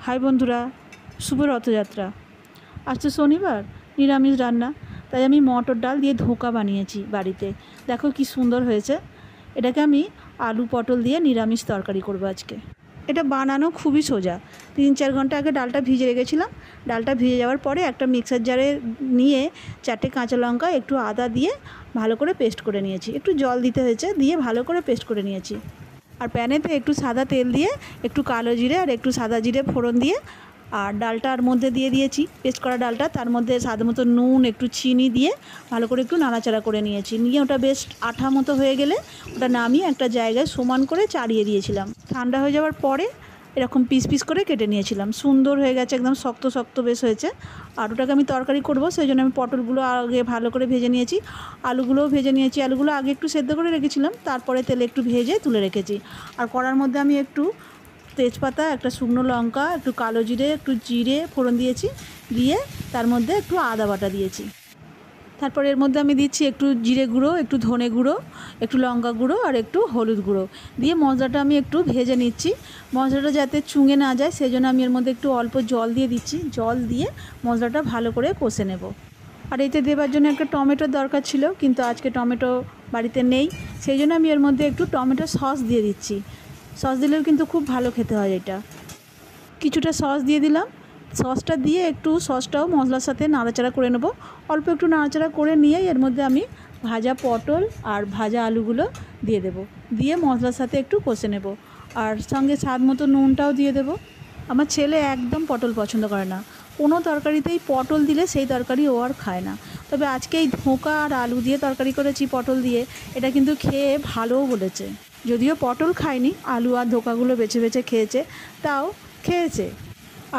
High बंधुरा शुभ रथयात्रा। आज तो शनिवार निरामिष रान्ना, ताई आमी मटर डाल दिए धोका बानिয়েছি बाड़ीते। देखो कि सुंदर হয়েছে। এটাকে আমি आलू पटल দিয়ে निरामिष तरकारी করব আজকে। এটা বানানো খুবই সোজা। 3-4 ঘন্টা আগে ডালটা ভিজে রেখেছিলাম। ডালটা ভিজে যাওয়ার পরে একটা মিক্সার জারে নিয়ে 4টে কাঁচা লঙ্কা একটু আদা দিয়ে ভালো করে পেস্ট করে নিয়েছি। একটু জল দিতে হয়েছে, দিয়ে ভালো করে পেস্ট করে নিয়েছি। আর প্যানেতে একটু সাদা তেল দিয়ে একটু কালো জিরে আর একটু সাদা জিরে ফোড়ন দিয়ে আর ডালটার মধ্যে দিয়ে দিয়েছি পেস্ট করা ডালটা। তার মধ্যে স্বাদ মতো নুন একটু চিনি দিয়ে ভালো করে একটু নাড়াচাড়া করে নিয়েছি। নিয়ে ওটা বেশ আঠা মতো হয়ে গেলে ওটা নামিয়ে একটা জায়গায় সমান করে চাড়িয়ে দিয়েছিলাম। ঠান্ডা হয়ে যাওয়ার পরে এরকম পিস পিস করে কেটে নিয়েছিলাম। সুন্দর হয়ে গেছে, একদম শক্ত শক্ত বেশ হয়েছে। আর ওটাকে আমি তরকারি করব, সেই জন্য আমি পটলগুলো আগে ভালো করে ভেজে নিয়েছি, আলুগুলোও ভেজে নিয়েছি। আলুগুলো আগে একটু সেদ্ধ করে রেখেছিলাম, তারপরে তেলে একটু ভেজে তুলে রেখেছি। আর কড়ার মধ্যে আমি একটু তেজপাতা, একটা শুকনো লঙ্কা, একটু কালো জিরে, একটু জিরে ফোড়ন দিয়েছি, দিয়ে তার মধ্যে একটু আদা বাটা দিয়েছি। তারপর এর মধ্যে আমি দিচ্ছি একটু জিরে গুঁড়ো, একটু ধনে গুঁড়ো, একটু লঙ্কা গুঁড়ো আর একটু হলুদ গুঁড়ো দিয়ে মশলাটা আমি একটু ভেজে নিচ্ছি। মশলাটা যাতে চুঙে না যায় সেই জন্য আমি এর মধ্যে একটু অল্প জল দিয়ে দিচ্ছি। জল দিয়ে মশলাটা ভালো করে কষে নেব। আর এতে দেওয়ার জন্য একটা টমেটোর দরকার ছিল, কিন্তু আজকে টমেটো বাড়িতে নেই, সেই জন্য আমি এর মধ্যে একটু টমেটো সস দিয়ে দিচ্ছি। সস দিলেও কিন্তু খুব ভালো খেতে হয় এটা। কিছুটা সস দিয়ে দিলাম। সসটা দিয়ে একটু সসটাও মশলার সাথে নাড়াচাড়া করে নেব। অল্প একটু নাড়াচাড়া করে নিয়ে এর মধ্যে আমি ভাজা পটল আর ভাজা আলুগুলো দিয়ে দেব। দিয়ে মশলার সাথে একটু কষে নেব। আর সঙ্গে স্বাদ মতো নুনটাও দিয়ে দেব। আমার ছেলে একদম পটল পছন্দ করে না। কোনো তরকারিতেই পটল দিলে সেই তরকারি ও আর খায় না। তবে আজকে এই ধোঁকা আর আলু দিয়ে তরকারি করেছি পটল দিয়ে, এটা কিন্তু খেয়ে ভালোও বলেছে। যদিও পটল খায়নি, আলু আর ধোকাগুলো বেছে বেছে খেয়েছে, তাও খেয়েছে।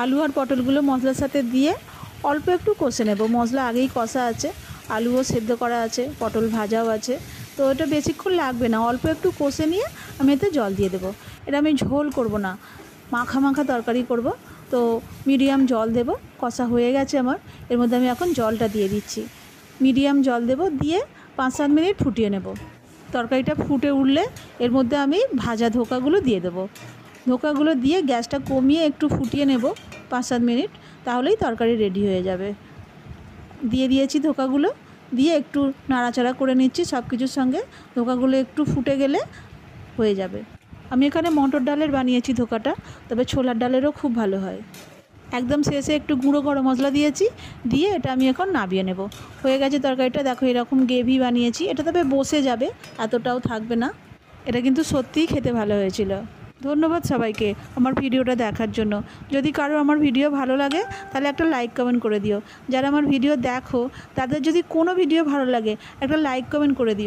আলু আর পটলগুলো মশলার সাথে দিয়ে অল্প একটু কষে নেব। মশলা আগেই কষা আছে, আলুও সেদ্ধ করা আছে, পটল ভাজাও আছে, তো এটা বেশিক্ষণ লাগবে না। অল্প একটু কষে নিয়ে আমি এতে জল দিয়ে দেবো। এটা আমি ঝোল করব না, মাখা মাখা তরকারি করব, তো মিডিয়াম জল দেব। কষা হয়ে গেছে আমার, এর মধ্যে আমি এখন জলটা দিয়ে দিচ্ছি। মিডিয়াম জল দেব, দিয়ে 5-7 মিনিট ফুটিয়ে নেব। তরকারিটা ফুটে উঠলে এর মধ্যে আমি ভাজা ধোকাগুলো দিয়ে দেবো। ধোকাগুলো দিয়ে গ্যাসটা কমিয়ে একটু ফুটিয়ে নেব 5-7 মিনিট, তাহলেই তরকারি রেডি হয়ে যাবে। দিয়ে দিয়েছি ধোকাগুলো, দিয়ে একটু নাড়াচাড়া করে নিচ্ছি সব কিছুর সঙ্গে। ধোকাগুলো একটু ফুটে গেলে হয়ে যাবে। আমি এখানে মটর ডালের বানিয়েছি ধোকাটা, তবে ছোলার ডালেরও খুব ভালো হয়। একদম শেষে একটু গুঁড়ো গরম মশলা দিয়েছি, দিয়ে এটা আমি এখন নামিয়ে নেব। হয়ে গেছে তরকারিটা। দেখো এরকম গ্রেভি বানিয়েছি, এটা তবে বসে যাবে, এতটাও থাকবে না। এটা কিন্তু সত্যিই খেতে ভালো হয়েছিল। ধন্যবাদ সবাইকে আমার ভিডিওটা দেখার জন্য। যদি কারো আমার ভিডিও ভালো লাগে তাহলে একটা লাইক কমেন্ট করে দিও। যারা আমার ভিডিও দেখো তাদের যদি কোনো ভিডিও ভালো লাগে একটা লাইক কমেন্ট করে দিও।